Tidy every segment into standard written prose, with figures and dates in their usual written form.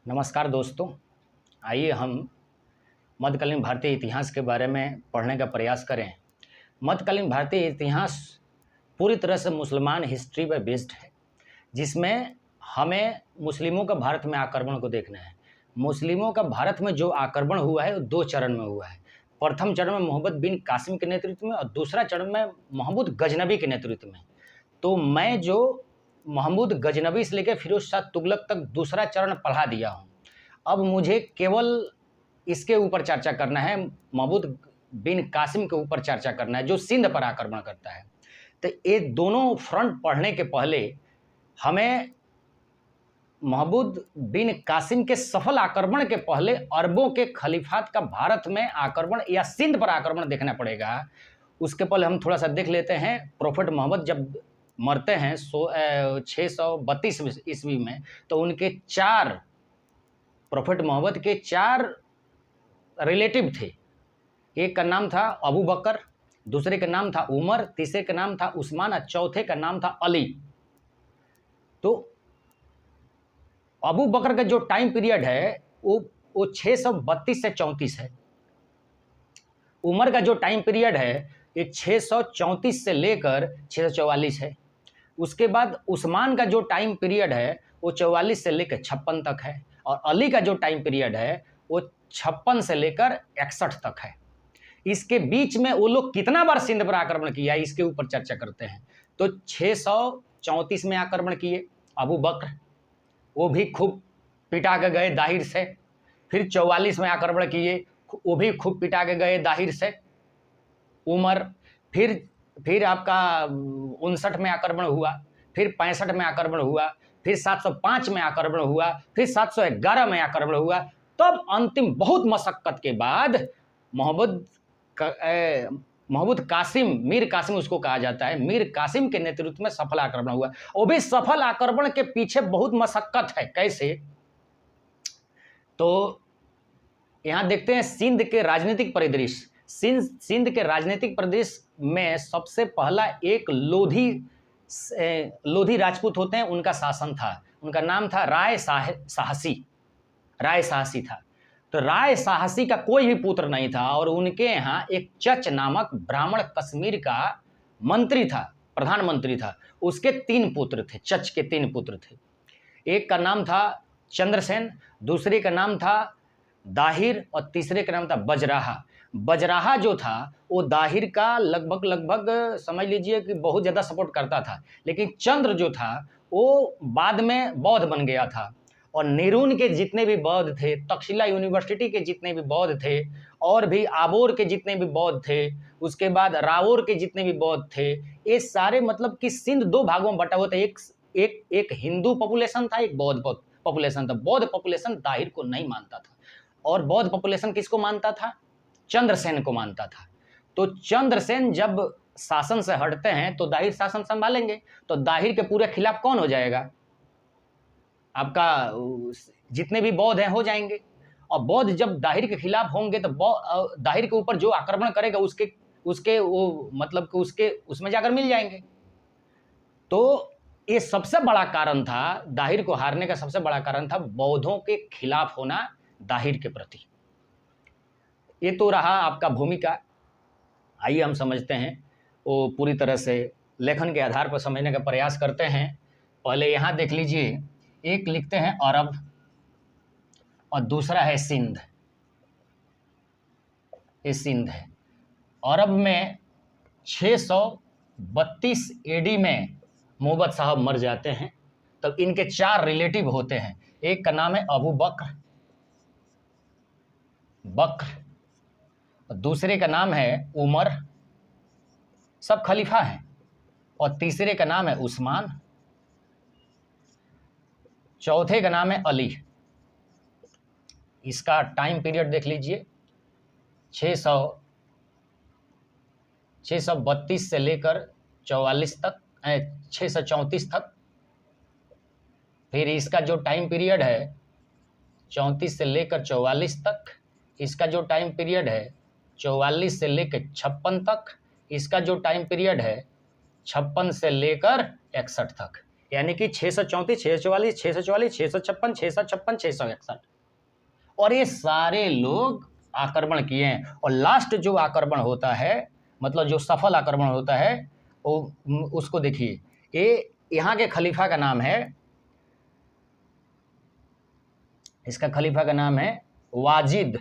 नमस्कार दोस्तों, आइए हम मध्यकालीन भारतीय इतिहास के बारे में पढ़ने का प्रयास करें। मध्यकालीन भारतीय इतिहास पूरी तरह से मुसलमान हिस्ट्री पर बेस्ड है, जिसमें हमें मुस्लिमों का भारत में आक्रमण को देखना है। मुस्लिमों का भारत में जो आक्रमण हुआ है वो दो चरण में हुआ है। प्रथम चरण में मोहम्मद बिन कासिम के नेतृत्व में और दूसरा चरण में महमूद गजनबी के नेतृत्व में। तो मैं जो महमूद गजनबी से लेकर फिरोज शाह तुगलक तक दूसरा चरण पढ़ा दिया हूँ। अब मुझे केवल इसके ऊपर चर्चा करना है, महमूद बिन कासिम के ऊपर चर्चा करना है जो सिंध पर आक्रमण करता है। तो ये दोनों फ्रंट पढ़ने के पहले हमें महमूद बिन कासिम के सफल आक्रमण के पहले अरबों के खलीफात का भारत में आक्रमण या सिंध पर आक्रमण देखना पड़ेगा। उसके पहले हम थोड़ा सा देख लेते हैं। प्रोफेट मोहम्मद जब मरते हैं 632 ईस्वी में, तो उनके प्रोफेट मोहम्मद के 4 रिलेटिव थे। एक का नाम था अबू बकर, दूसरे का नाम था उमर, तीसरे का नाम था उस्मान और चौथे का नाम था अली। तो अबू बकर का जो टाइम पीरियड है वो 632 से 34 है। उमर का जो टाइम पीरियड है ये 634 से लेकर 644 है। उसके बाद उस्मान का जो टाइम पीरियड है वो 44 से लेकर 56 तक है। और अली का जो टाइम पीरियड है वो 56 से लेकर 61 तक है। इसके बीच में वो लोग कितना बार सिंध पर आक्रमण किया इसके ऊपर चर्चा करते हैं। तो 634 में आक्रमण किए अबू बकर, वो भी खूब पिटा के गए दाहिर से। फिर 44 में आक्रमण किए, वो भी खूब पिटा के गए दाहिर से उमर। फिर आपका 59 में आक्रमण हुआ, फिर 65 में आक्रमण हुआ, फिर 705 में आक्रमण हुआ, फिर 711 में आक्रमण हुआ। तब अंतिम बहुत मशक्कत के बाद महमूद कासिम, मीर कासिम उसको कहा जाता है, मीर कासिम के नेतृत्व में सफल आक्रमण हुआ। वो भी सफल आक्रमण के पीछे बहुत मशक्कत है। कैसे? तो यहां देखते हैं सिंध के राजनीतिक परिदृश्य। सिंध के राजनीतिक परिदृश्य में सबसे पहला एक लोधी राजपूत होते हैं, उनका शासन था। उनका नाम था राय साहसी था। तो राय साहसी का कोई भी पुत्र नहीं था और उनके यहाँ एक चच नामक ब्राह्मण कश्मीर का मंत्री था, प्रधानमंत्री था। उसके 3 पुत्र थे, चच के 3 पुत्र थे। एक का नाम था चंद्रसेन, दूसरे का नाम था दाहिर और तीसरे का नाम था बजराहा। बजराहा जो था वो दाहिर का लगभग समझ लीजिए कि बहुत ज़्यादा सपोर्ट करता था, लेकिन चंद्र जो था वो बाद में बौद्ध बन गया था। और नेरून के जितने भी बौद्ध थे, तक्षशिला यूनिवर्सिटी के जितने भी बौद्ध थे, और भी आबोर के जितने भी बौद्ध थे, उसके बाद रावोर के जितने भी बौद्ध थे, ये सारे मतलब कि सिंध 2 भागों में बटा हुआ था। एक हिंदू पॉपुलेशन था, एक बौद्ध पॉपुलेशन था। बौद्ध पॉपुलेशन दाहिर को नहीं मानता था और बौद्ध पॉपुलेशन किसको मानता था? चंद्रसेन को मानता था। तो चंद्रसेन जब शासन से हटते हैं तो दाहिर शासन संभालेंगे, तो दाहिर के पूरे खिलाफ कौन हो जाएगा? आपका जितने भी बौद्ध हैं हो जाएंगे। और बौद्ध जब दाहिर के खिलाफ होंगे तो दाहिर के ऊपर जो आक्रमण करेगा उसके वो मतलब कि उसके उसमें जाकर मिल जाएंगे। तो ये सबसे बड़ा कारण था, दाहिर को हारने का सबसे बड़ा कारण था बौद्धों के खिलाफ होना दाहिर के प्रति। ये तो रहा आपका भूमिका। आइए हम समझते हैं, वो पूरी तरह से लेखन के आधार पर समझने का प्रयास करते हैं। पहले यहाँ देख लीजिए, एक लिखते हैं अरब और दूसरा है सिंध। ये सिंध है। अरब में 632 एडी में मोहम्मद साहब मर जाते हैं। तब इनके 4 रिलेटिव होते हैं। एक का नाम है अबू बकर, दूसरे का नाम है उमर, सब खलीफा हैं, और तीसरे का नाम है उस्मान, चौथे का नाम है अली। इसका टाइम पीरियड देख लीजिए, 632 से लेकर 44 तक, 634 तक। फिर इसका जो टाइम पीरियड है 34 से लेकर 44 तक। इसका जो टाइम पीरियड है 44 से लेकर 56 तक। इसका जो टाइम पीरियड है 56 से लेकर 61 तक। यानी कि 634, 644, 644, 656, 656, 661, और ये सारे लोग आक्रमण किए हैं। और लास्ट जो आक्रमण होता है, मतलब जो सफल आक्रमण होता है, वो उसको देखिए, ये यहाँ के खलीफा का नाम है, इसका खलीफा का नाम है वाजिद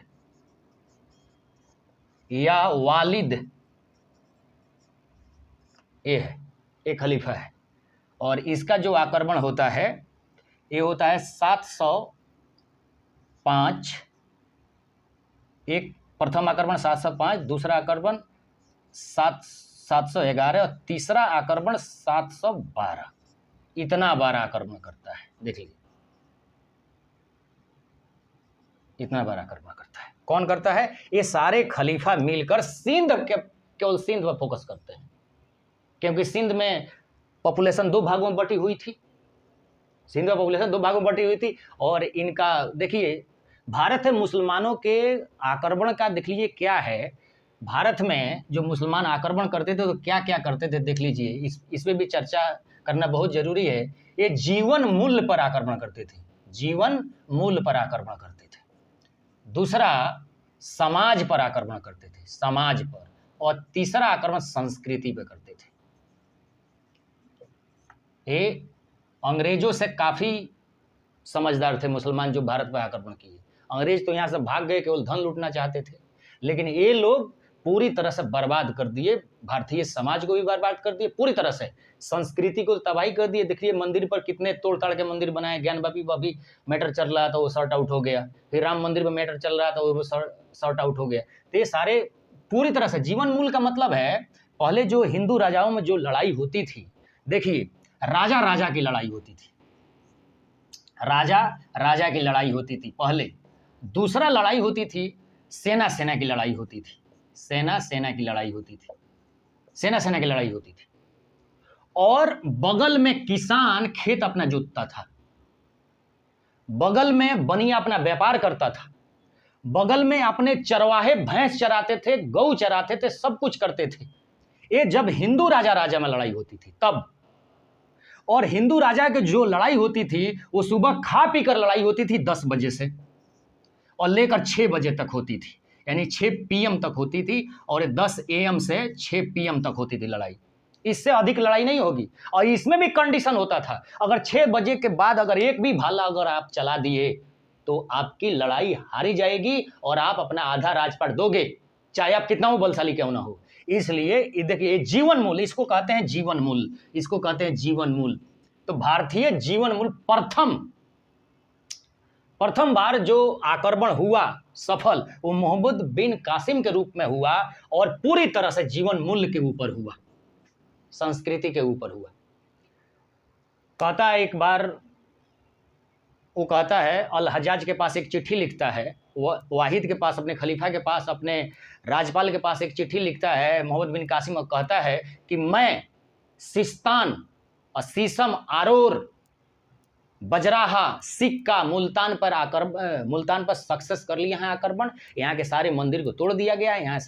या वालिद, ये है, ये खलीफा है। और इसका जो आक्रमण होता है ये होता है 705, एक प्रथम आक्रमण 705, दूसरा आक्रमण 711 और तीसरा आक्रमण 712। इतना बार आक्रमण करता है, देख लीजिए, इतना बार आक्रमण करता है। कौन करता है? ये सारे खलीफा मिलकर सिंध के, केवल सिंध पर फोकस करते हैं, क्योंकि सिंध में पॉपुलेशन 2 भागों में बटी हुई थी, सिंध में पॉपुलेशन 2 भागों में बटी हुई थी। और इनका देखिए, भारत में मुसलमानों के आक्रमण का देख लीजिए क्या है। भारत में जो मुसलमान आक्रमण करते थे तो क्या क्या करते थे देख लीजिए, इस पे भी चर्चा करना बहुत जरूरी है। ये जीवन मूल्य पर आक्रमण करते थे, जीवन मूल्य पर आक्रमण करते थे। दूसरा, समाज पर आक्रमण करते थे, समाज पर। और तीसरा आक्रमण संस्कृति पर करते थे। ये अंग्रेजों से काफी समझदार थे मुसलमान जो भारत पर आक्रमण किए। अंग्रेज तो यहाँ से भाग गए, केवल धन लूटना चाहते थे, लेकिन ये लोग पूरी तरह से बर्बाद कर दिए, भारतीय समाज को भी बर्बाद कर दिए, पूरी तरह से संस्कृति को तबाही कर दिए। देखिए मंदिर पर कितने तोड़ ताड़ के मंदिर बनाए, ज्ञानवापी पर भी मैटर चल रहा था, वो शॉर्ट आउट हो गया। फिर राम मंदिर पर मैटर चल रहा था, वो शॉर्ट आउट हो गया। तो ये सारे पूरी तरह से जीवन मूल्य का मतलब है, पहले जो हिंदू राजाओं में जो लड़ाई होती थी, देखिए राजा राजा की लड़ाई होती थी, राजा राजा की लड़ाई होती थी पहले। दूसरा लड़ाई होती थी सेना सेना की लड़ाई होती थी, सेना सेना की लड़ाई होती थी, सेना सेना की लड़ाई होती थी। और बगल में किसान खेत अपना जोतता था, बगल में बनिया अपना व्यापार करता था, बगल में अपने चरवाहे भैंस चराते थे, गौ चराते थे, सब कुछ करते थे। ये जब हिंदू राजा राजा में लड़ाई होती थी तब। और हिंदू राजा की जो लड़ाई होती थी वो सुबह खा पी कर लड़ाई होती थी 10 बजे से और लेकर 6 बजे तक होती थी, यानी 6 PM तक होती थी। और 10 AM से 6 PM तक होती थी लड़ाई, इससे अधिक लड़ाई नहीं होगी। और इसमें भी कंडीशन होता था, अगर 6 बजे के बाद अगर एक भी भाला अगर आप चला दिए तो आपकी लड़ाई हारी जाएगी और आप अपना आधा राजपाट दोगे, चाहे आप कितना हो बलशाली क्यों ना हो। इसलिए देखिए जीवन मूल्य, इसको कहते हैं जीवन मूल्य, इसको कहते हैं जीवन मूल्य। तो भारतीय जीवन मूल्य प्रथम बार जो आक्रमण हुआ सफल, वो मोहम्मद बिन कासिम के रूप में हुआ और पूरी तरह से जीवन मूल्य के ऊपर हुआ, संस्कृति के ऊपर हुआ। कहता है एक बार, वो कहता है अल हज्जाज के पास एक चिट्ठी लिखता है, वाहिद के पास, अपने खलीफा के पास, अपने राज्यपाल के पास एक चिट्ठी लिखता है मोहम्मद बिन कासिम, और कहता है कि मैं सिस्तान और सीसम, आरोर, बजराहा, सिक्का, मुल्तान पर सक्सेस कर लिया है आक्रमण। यहाँ के सारे मंदिर को तोड़ दिया गया, यहाँ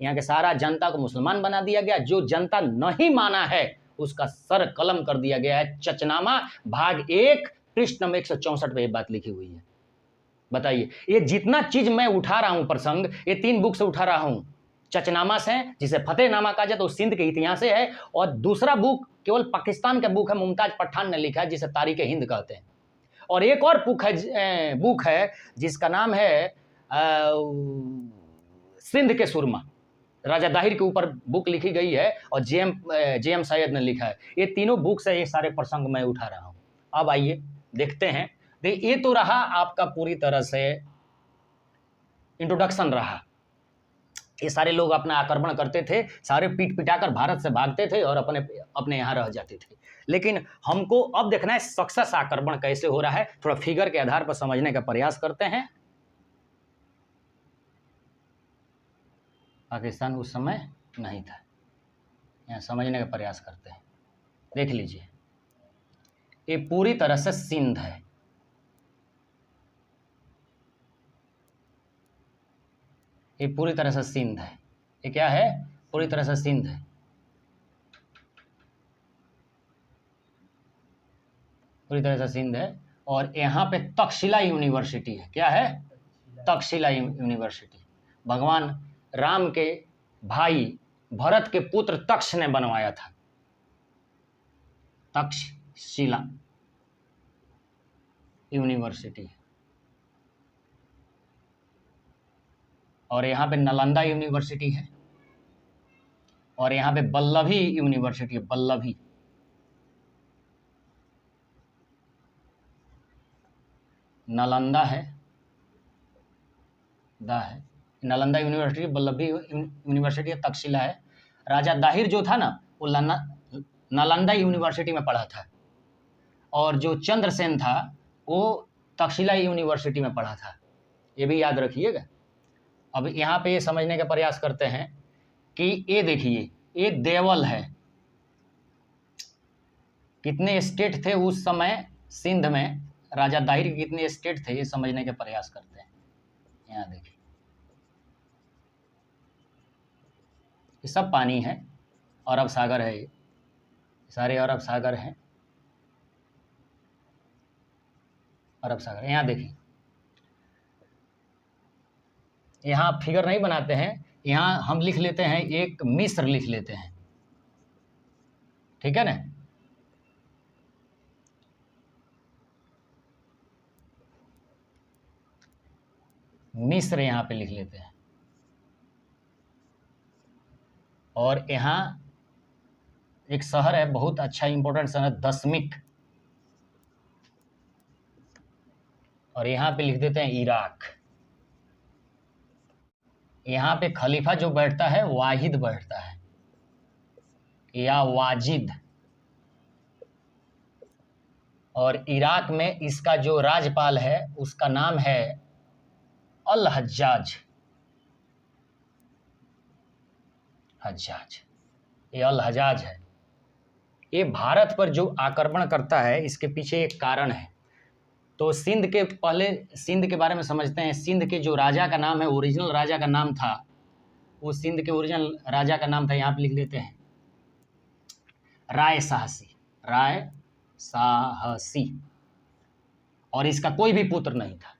के सारा जनता को मुसलमान बना दिया गया। जो जनता नहीं माना है उसका सर कलम कर दिया गया है। चचनामा भाग 1 पृष्ठ नंबर 164 पे ये बात लिखी हुई है। बताइए, ये जितना चीज मैं उठा रहा हूं प्रसंग, ये 3 बुक से उठा रहा हूं। चचनामा से, जिसे फतेहनामा कहा जाए, तो सिंध के इतिहास से है। और दूसरा बुक केवल पाकिस्तान का बुक है, मुमताज पठान ने लिखा है, जिसे तारीख हिंद कहते हैं। और एक और बुक है जिसका नाम है सिंध के सुरमा, राजा दाहिर के ऊपर बुक लिखी गई है, और जे एम सैयद ने लिखा है। ये तीनों बुक से ये सारे प्रसंग मैं उठा रहा हूं। अब आइए देखते हैं। ये तो रहा आपका पूरी तरह से इंट्रोडक्शन रहा। ये सारे लोग अपना आक्रमण करते थे, सारे पीट पिटाकर भारत से भागते थे और अपने यहाँ रह जाते थे। लेकिन हमको अब देखना है सक्सेस आक्रमण कैसे हो रहा है। थोड़ा फिगर के आधार पर समझने का प्रयास करते हैं। पाकिस्तान उस समय नहीं था, यहाँ समझने का प्रयास करते हैं। देख लीजिए, ये पूरी तरह से सिंध है, ये पूरी तरह से सिंध है। ये क्या है? पूरी तरह से सिंध है। पूरी तरह से सिंध है। और यहाँ पे तक्षशिला यूनिवर्सिटी है। क्या है? तक्षशिला यूनिवर्सिटी। भगवान राम के भाई भरत के पुत्र तक्ष ने बनवाया था तक्षशिला यूनिवर्सिटी। और यहाँ पे नालंदा यूनिवर्सिटी है। और यहाँ पे वल्लभी यूनिवर्सिटी है। वल्लभी, नालंदा है, नालंदा यूनिवर्सिटी, वल्लभी यूनिवर्सिटी है, तक्षशिला है। राजा दाहिर जो था ना, वो नालंदा यूनिवर्सिटी में पढ़ा था। और जो चंद्रसेन था वो तक्षशिला यूनिवर्सिटी में पढ़ा था। ये भी याद रखिएगा। अब यहाँ पे ये समझने का प्रयास करते हैं कि ये देखिए, ये देवल है। कितने स्टेट थे उस समय सिंध में, राजा दाहिर के कितने स्टेट थे, ये समझने का प्रयास करते हैं। यहाँ देखिए, ये सब पानी है, अरब सागर है, ये सारे अरब सागर हैं, अरब सागर। यहाँ देखिए, यहाँ फिगर नहीं बनाते हैं, यहाँ हम लिख लेते हैं, एक मिस्र लिख लेते हैं, ठीक है ना। मिस्र यहाँ पे लिख लेते हैं। और यहाँ एक शहर है, बहुत अच्छा इंपॉर्टेंट शहर, दशमिक। और यहाँ पे लिख देते हैं इराक। यहाँ पे खलीफा जो बैठता है वाहिद बैठता है या वाजिद। और इराक में इसका जो राज्यपाल है उसका नाम है अल हज्जाज। ये अल हज्जाज है। ये भारत पर जो आक्रमण करता है इसके पीछे एक कारण है। तो सिंध के, पहले सिंध के बारे में समझते हैं। सिंध के जो राजा का नाम है, ओरिजिनल राजा का नाम था, वो सिंध के ओरिजिनल राजा का नाम था, यहाँ पे लिख लेते हैं, राय साहसी। राय साहसी। और इसका कोई भी पुत्र नहीं था,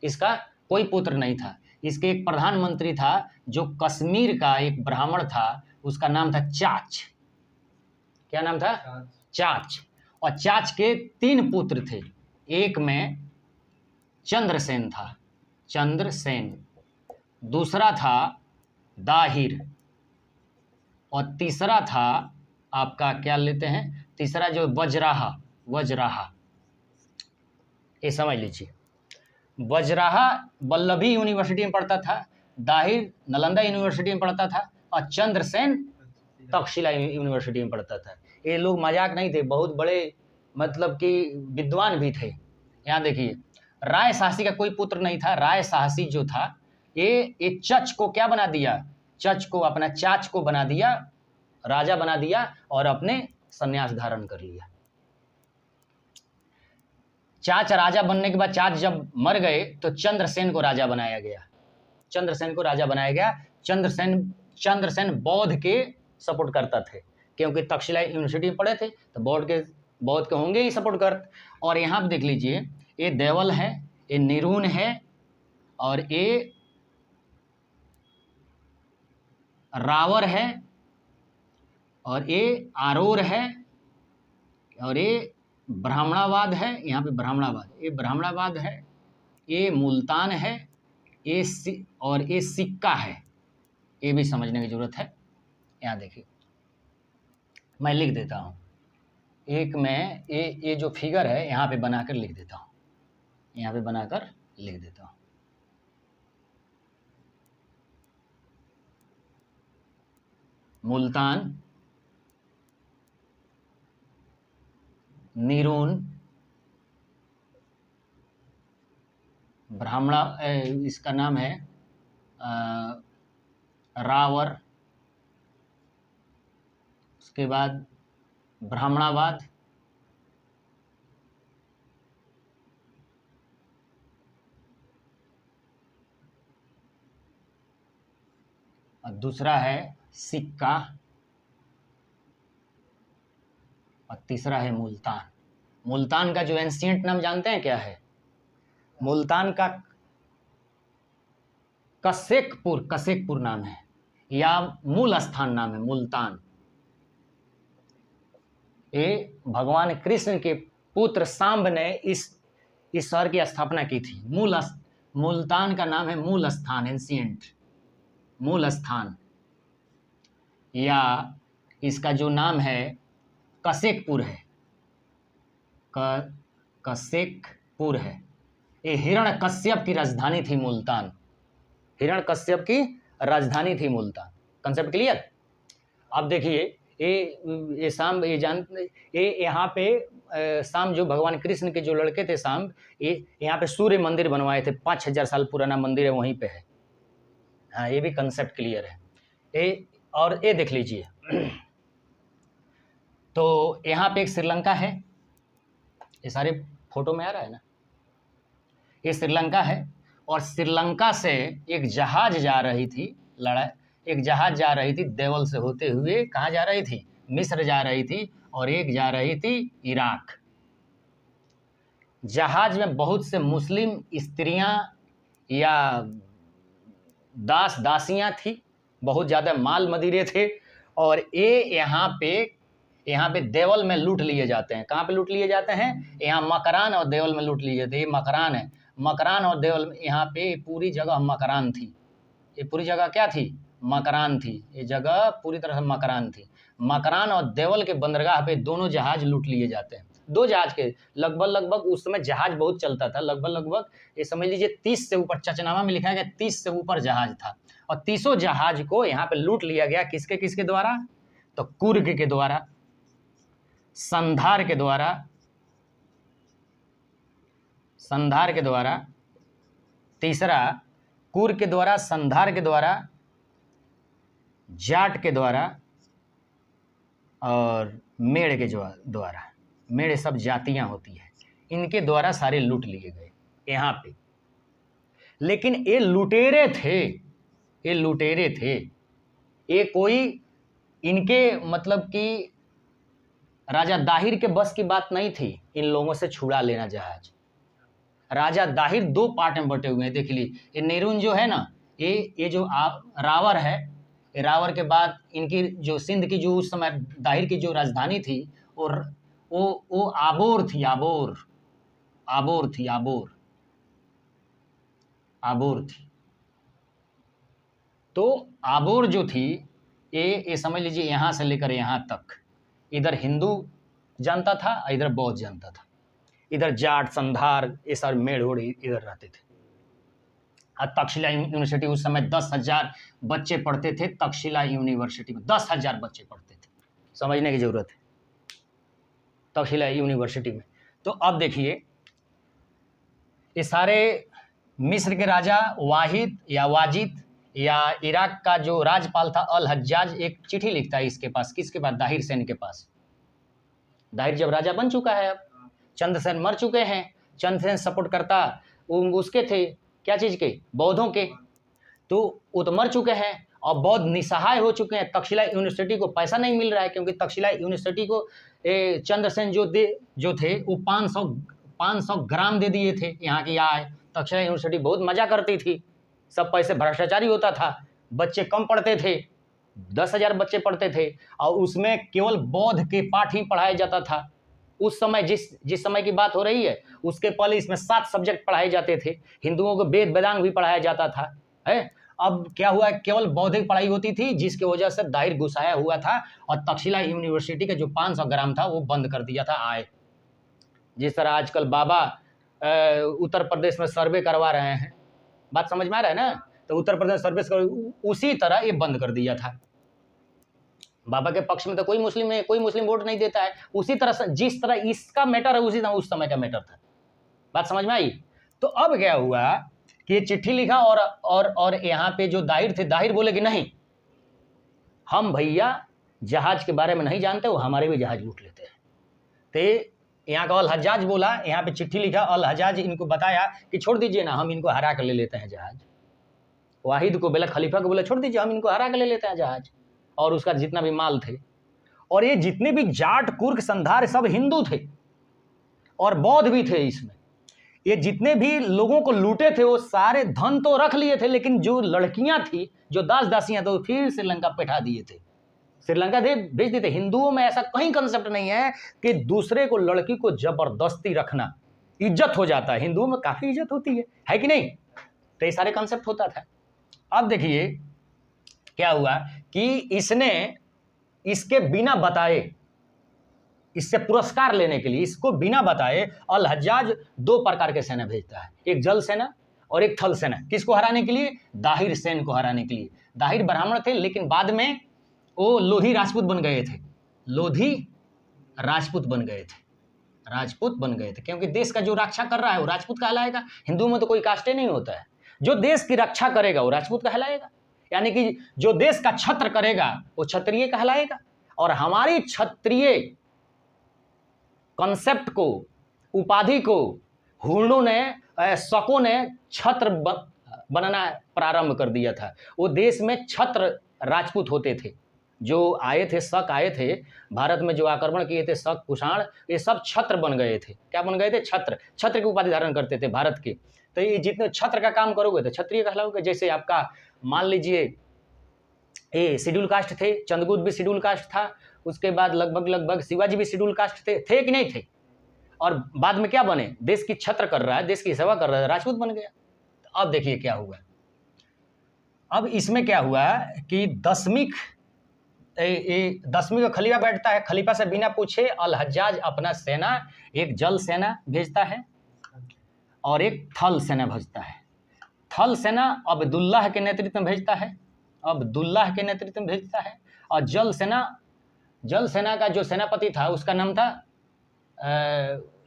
इसका कोई पुत्र नहीं था। इसके एक प्रधानमंत्री था जो कश्मीर का एक ब्राह्मण था, उसका नाम था चाच। क्या नाम था? चाच। और चाच के 3 पुत्र थे। एक में चंद्रसेन था, चंद्रसेन। दूसरा था दाहिर। और तीसरा था आपका, क्या लेते हैं, तीसरा जो वज्राहा। वज्राहा, ये समझ लीजिए। वज्राहा वल्लभी यूनिवर्सिटी में पढ़ता था, दाहिर नालंदा यूनिवर्सिटी में पढ़ता था, और चंद्रसेन तक्षशिला यूनिवर्सिटी में पढ़ता था। ये लोग मजाक नहीं थे, बहुत बड़े मतलब कि विद्वान भी थे। यहाँ देखिए, राय साहसी का कोई पुत्र नहीं था। राय साहसी जो था, ये चच को क्या बना दिया, चच को, अपना चाच को बना दिया, राजा बना दिया, और अपने संन्यास धारण कर लिया। चाच राजा बनने के बाद, चाच जब मर गए तो चंद्रसेन को राजा बनाया गया। चंद्रसेन को राजा बनाया गया। चंद्रसेन बौद्ध के सपोर्ट करता थे, क्योंकि तक्षशिला यूनिवर्सिटी में पढ़े थे, तो बौद्ध के होंगे ही सपोर्ट करते। और यहाँ पे देख लीजिए, ये देवल है, ये निरून है, और ये रावर है, और ये आरोर है, और ये ब्राह्मणावाद है। यहाँ पे ब्राह्मणावाद, ये ब्राह्मणावाद है, ये मुल्तान है, और ये सिक्का है। ये भी समझने की जरूरत है। यहाँ देखिए, मैं लिख देता हूँ, एक में ये जो फिगर है यहाँ पे बनाकर लिख देता हूँ, यहाँ पे बनाकर लिख देता हूँ। मुल्तान, निरून, ब्राह्मणा, इसका नाम है रावर, उसके बाद ब्राह्मणावाद, और दूसरा है सिक्का, और तीसरा है मुल्तान। मुल्तान का जो एंशिएंट नाम जानते हैं क्या है? मुल्तान का कसेकपुर नाम है, या मूल स्थान नाम है मुल्तान। ये भगवान कृष्ण के पुत्र सांब ने इस शहर की स्थापना की थी। मुल्तान का नाम है मूल स्थान, एंशिएंट मूल स्थान, या इसका जो नाम है कसेकपुर है, कसेकपुर है। ये हिरण्यकश्यप की राजधानी थी मुल्तान, हिरण्यकश्यप की राजधानी थी मुल्तान। Concept clear? अब देखिए ये सांब, ये यहाँ पे सांब जो भगवान कृष्ण के जो लड़के थे सांब, ये यहाँ पे सूर्य मंदिर बनवाए थे, 5000 साल पुराना मंदिर है, वहीं पे है। हाँ, ये भी कंसेप्ट क्लियर है। और ये देख लीजिए तो यहाँ पे एक श्रीलंका है, ये सारे फोटो में आ रहा है ना, ये श्रीलंका है। और श्रीलंका से एक जहाज जा रही थी, एक जहाज जा रही थी देवल से होते हुए, कहाँ जा रही थी? मिस्र जा रही थी, और एक जा रही थी इराक। जहाज में बहुत से मुस्लिम स्त्रियां या दासियां थी, बहुत ज़्यादा माल मदिरे थे, और ये यहाँ पे देवल में लूट लिए जाते हैं। कहाँ पे लूट लिए जाते हैं? यहाँ मकरान और देवल में लूट लिए जाते हैं। ये मकरान है, मकरान और देवल, यहाँ पे पूरी जगह मकरान थी। ये पूरी जगह क्या थी? मकरान थी। ये जगह पूरी तरह से मकरान थी। मकरान और देवल के बंदरगाह पे दोनों जहाज लूट लिए जाते हैं। दो जहाज के लगभग उस समय जहाज बहुत चलता था, लगभग ये समझ लीजिए 30 से ऊपर, चचनामा में लिखा गया 30 से ऊपर जहाज था, और 30 जहाज को यहाँ पे लूट लिया गया। किसके द्वारा? तो कुर्ग के द्वारा, संधार के द्वारा, तीसरा कुर्ग के द्वारा, संधार के द्वारा, जाट के द्वारा और मेड़ के द्वारा। मेड़ सब जातियां होती है, इनके द्वारा सारे लूट लिए गए यहाँ पे। लेकिन ये लुटेरे थे, ये कोई इनके मतलब कि राजा दाहिर के बस की बात नहीं थी इन लोगों से छुड़ा लेना जहाज। राजा दाहिर दो पार्ट में बटे हुए हैं, देख लीजिए। ये नेरून जो है ना, ये जो रावर है, रावर के बाद इनकी जो सिंध की जो उस समय दाहिर की जो राजधानी थी, और वो आबोर थी, आबोर थी। तो आबोर जो थी, ये समझ लीजिए यहाँ से लेकर यहाँ तक, इधर हिंदू जानता था, इधर बौद्ध जानता था, इधर जाट, संधार, ये सारे मेढ़ इधर रहते थे। तक्षशिला यूनिवर्सिटी उस समय 10,000 बच्चे पढ़ते थे। तक्षशिला यूनिवर्सिटी में 10,000 बच्चे पढ़ते थे, समझने की जरूरत है, तक्षशिला यूनिवर्सिटी में। तो अब देखिए, ये सारे मिस्र के राजा वाहिद या वाजिद या इराक का जो राज्यपाल था अल हज्जाज एक चिट्ठी लिखता है इसके पास, किसके पास? दाहिर सेन के पास। दाहिर जब राजा बन चुका है, अब चंद्रसेन मर चुके हैं, चंद्रसेन सपोर्ट करता उसके थे, क्या चीज़ के? बौद्धों के। तो वो तो मर चुके हैं और बौद्ध निसहाय हो चुके हैं। तक्षशिला यूनिवर्सिटी को पैसा नहीं मिल रहा है, क्योंकि तक्षशिला यूनिवर्सिटी को चंद्रसेन जो थे वो 500 ग्राम दे दिए थे यहाँ की आय। तक्षशिला यूनिवर्सिटी बहुत मजा करती थी, सब पैसे भ्रष्टाचारी होता था, बच्चे कम पढ़ते थे, 10,000 बच्चे पढ़ते थे, और उसमें केवल बौद्ध के पाठ ही पढ़ाया जाता था। उस समय जिस समय की बात हो रही है, उसके पहले इसमें 7 सब्जेक्ट पढ़ाए जाते थे। हिंदुओं को वेद वेदांग भी पढ़ाया जाता था, है। अब क्या हुआ, केवल बौद्धिक पढ़ाई होती थी, जिसकी वजह से दाहिर गुस्साया हुआ था, और तक्षशिला यूनिवर्सिटी का जो 500 ग्राम था वो बंद कर दिया था आय। जिस तरह आजकल बाबा उत्तर प्रदेश में सर्वे करवा रहे हैं, बात समझ में आ रहा है ना? तो उत्तर प्रदेश सर्वे उसी तरह ये बंद कर दिया था। बाबा के पक्ष में तो कोई मुस्लिम वोट नहीं देता है। उसी तरह से जिस तरह इसका मैटर है, उसी तरह उस समय का मैटर था। बात समझ में आई? तो अब क्या हुआ कि ये चिट्ठी लिखा, और यहाँ पे जो दाहिर थे, दाहिर बोले कि नहीं, हम भैया जहाज के बारे में नहीं जानते, वो हमारे भी जहाज लूट लेते हैं। तो यहाँ का अल हज्जाज बोला, यहाँ पे चिट्ठी लिखा, अल हज्जाज इनको बताया कि छोड़ दीजिए ना, हम इनको हरा कर ले लेते हैं जहाज। वाहिद को बोला, खलीफा को बोला, छोड़ दीजिए, हम इनको हरा कर ले लेते हैं जहाज, और उसका जितना भी माल थे। और ये जितने भी जाट, कुर्क, संधार सब हिंदू थे, और बौद्ध भी थे इसमें। ये जितने भी लोगों को लूटे थे वो सारे धन तो रख लिए थे, लेकिन जो लड़कियां थी, जो दास दासियां तो फिर श्रीलंका बैठा दिए थे, श्रीलंका भेज दिए थे। हिंदुओं में ऐसा कहीं कंसेप्ट नहीं है कि दूसरे को, लड़की को जबरदस्ती रखना, इज्जत हो जाता है। हिंदुओं में काफी इज्जत होती है कि नहीं? तो ये सारे कंसेप्ट होता था। अब देखिए क्या हुआ कि इसने इसके बिना बताए, इससे पुरस्कार लेने के लिए इसको बिना बताए अल हज्जाज 2 प्रकार के सेना भेजता है, एक जल सेना और एक थल सेना। किसको हराने के लिए? दाहिर सेन को हराने के लिए। दाहिर ब्राह्मण थे, लेकिन बाद में वो लोधी राजपूत बन गए थे। लोधी राजपूत बन गए थे, राजपूत बन गए थे, क्योंकि देश का जो रक्षा कर रहा है वो राजपूत कहलाएगा। हिंदुओं में तो कोई कास्टे नहीं होता है। जो देश की रक्षा करेगा वो राजपूत कहलाएगा, यानी कि जो देश का छत्र करेगा वो क्षत्रिय कहलाएगा। और हमारी क्षत्रिय कॉन्सेप्ट को, उपाधि को हुरणों ने, शकों ने छत्र बनाना प्रारंभ कर दिया था। वो देश में छत्र राजपूत होते थे, जो आए थे, शक आए थे भारत में, जो आक्रमण किए थे, शक कुषाण, ये सब छत्र बन गए थे। क्या बन गए थे? छत्र। छत्र की उपाधि धारण करते थे भारत के। तो ये जितने छत्र का काम करोगे तो क्षत्रिय कहलाओगे। जैसे आपका मान लीजिए ये शेड्यूल कास्ट थे, चंद्रगुप्त भी शेड्यूल कास्ट था, उसके बाद लगभग शिवाजी भी शेड्यूल कास्ट थे कि नहीं थे? और बाद में क्या बने? देश की छत्र कर रहा है, देश की सेवा कर रहा है, राजपूत बन गया। अब देखिए क्या हुआ। अब इसमें क्या हुआ कि 10वीं का खलीफा बैठता है। खलीफा से बिना पूछे अल हज्जाज अपना सेना, एक जल सेना भेजता है और एक थल सेना भेजता है। थल सेना अब्दुल्लाह के नेतृत्व में भेजता है, अब्दुल्लाह के नेतृत्व में भेजता है। और जल सेना का जो सेनापति था उसका नाम था,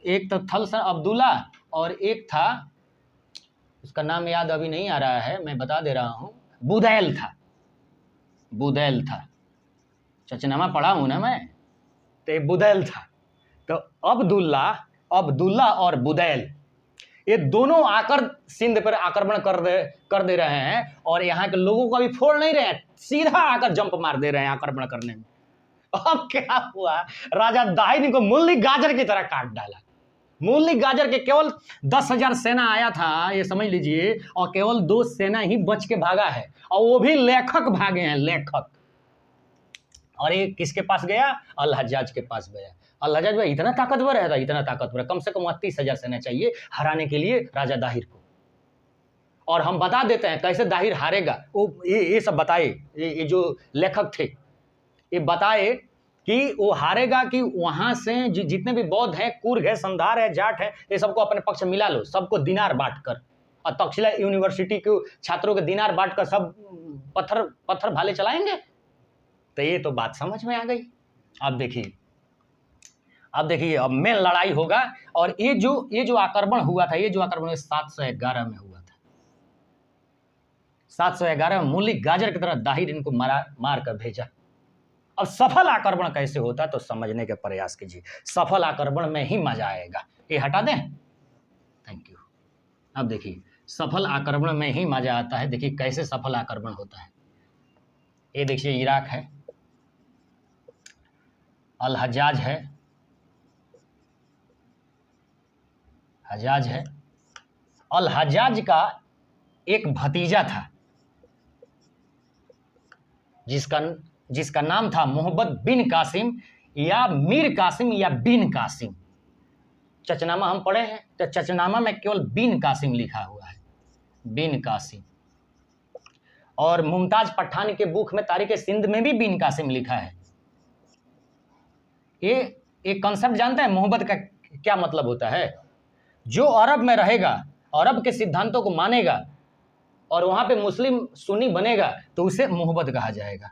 एक तो थल सेना अब्दुल्ला और एक था, उसका नाम याद अभी नहीं आ रहा है, मैं बता दे रहा हूँ, बुदैल था। चचनामा पढ़ा हूँ ना मैं, तो बुदैल था। तो अब्दुल्ला और बुदैल, ये दोनों आकर सिंध पर आक्रमण कर दे रहे हैं और यहाँ के लोगों को अभी फोड़ नहीं रहे हैं, सीधा आकर जंप मार दे रहे हैं आक्रमण करने में। अब क्या हुआ? राजा दाहिर को मूली गाजर की तरह काट डाला। मूली गाजर के केवल 10,000 सेना आया था, ये समझ लीजिए, और केवल 2 सेना ही बच के भागा है, और वो भी लेखक भागे हैं, लेखक। और ये किसके पास गया? अल हज्जाज के पास गया। अल हज्जाज भाई इतना ताकतवर है, इतना ताकतवर, कम से कम 38,000 सेना चाहिए हराने के लिए राजा दाहिर को। और हम बता देते हैं कैसे दाहिर हारेगा, वो ये सब बताए, ये जो लेखक थे ये बताए कि वो हारेगा कि वहां से जितने भी बौद्ध हैं, कुर्ग है, संधार है, जाट है, ये सबको अपने पक्ष मिला लो, सबको दिनार बांटकर, और तक्षशिला यूनिवर्सिटी के छात्रों के दिनार बांटकर सब पत्थर भाले चलाएंगे। तो ये तो बात समझ में आ गई। अब देखिए अब में लड़ाई होगा। और ये जो आक्रमण हुआ था, ये जो आक्रमण 711 में हुआ था, 711 में मूली गाजर की तरह दाहिर इनको मार कर भेजा। अब सफल आक्रमण कैसे होता है तो समझने के प्रयास कीजिए। सफल आक्रमण में ही मजा आएगा। ये हटा दें, थैंक यू। अब देखिए सफल आक्रमण में ही मजा आता है। देखिए कैसे सफल आक्रमण होता है। ये देखिए इराक है, अल हज्जाज है, अल हज्जाज का एक भतीजा था जिसका नाम था मोहम्मद बिन कासिम या मीर कासिम या बिन कासिम। चचनामा हम पढ़े हैं, तो चचनामा में केवल बिन कासिम लिखा हुआ है, बिन कासिम। और मुमताज पठान के बुक में तारीख सिंध में भी बिन कासिम लिखा है। ये एक कॉन्सेप्ट जानते हैं मोहब्बत का क्या मतलब होता है? जो अरब में रहेगा, अरब के सिद्धांतों को मानेगा और वहां पे मुस्लिम सुन्नी बनेगा तो उसे मोहब्बत कहा जाएगा।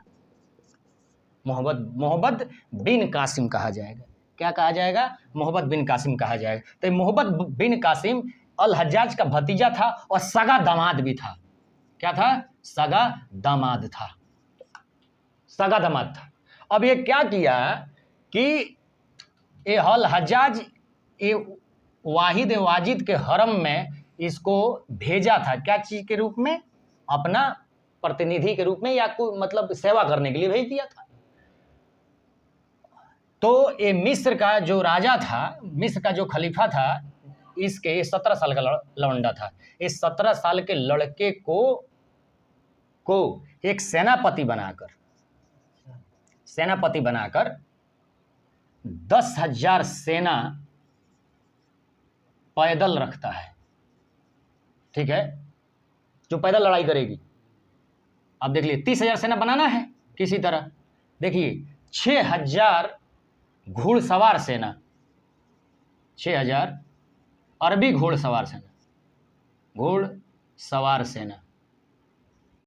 मोहब्बत बिन कासिम कहा जाएगा। क्या कहा जाएगा? मोहब्बत बिन कासिम कहा जाएगा। तो मोहब्बत बिन कासिम अल हज्जाज का भतीजा था और सगा दामाद भी था। क्या था? सगा दामाद था। अब ये क्या किया कि ये अल हज्जाज ये वाहिद वाजिद के हरम में इसको भेजा था। क्या चीज के रूप में? अपना प्रतिनिधि के रूप में, या कोई मतलब सेवा करने के लिए भेज दिया था। तो ये मिस्र का जो राजा था, मिस्र का जो खलीफा था, इसके ये 17 साल का लौंडा था। इस 17 साल के लड़के को एक सेनापति बनाकर 10,000 सेना पैदल रखता है, ठीक है, जो पैदल लड़ाई करेगी। अब देख लीजिए 30,000 सेना बनाना है किसी तरह। देखिए 6,000 घुड़सवार सेना, 6,000 अरबी घुड़सवार सेना,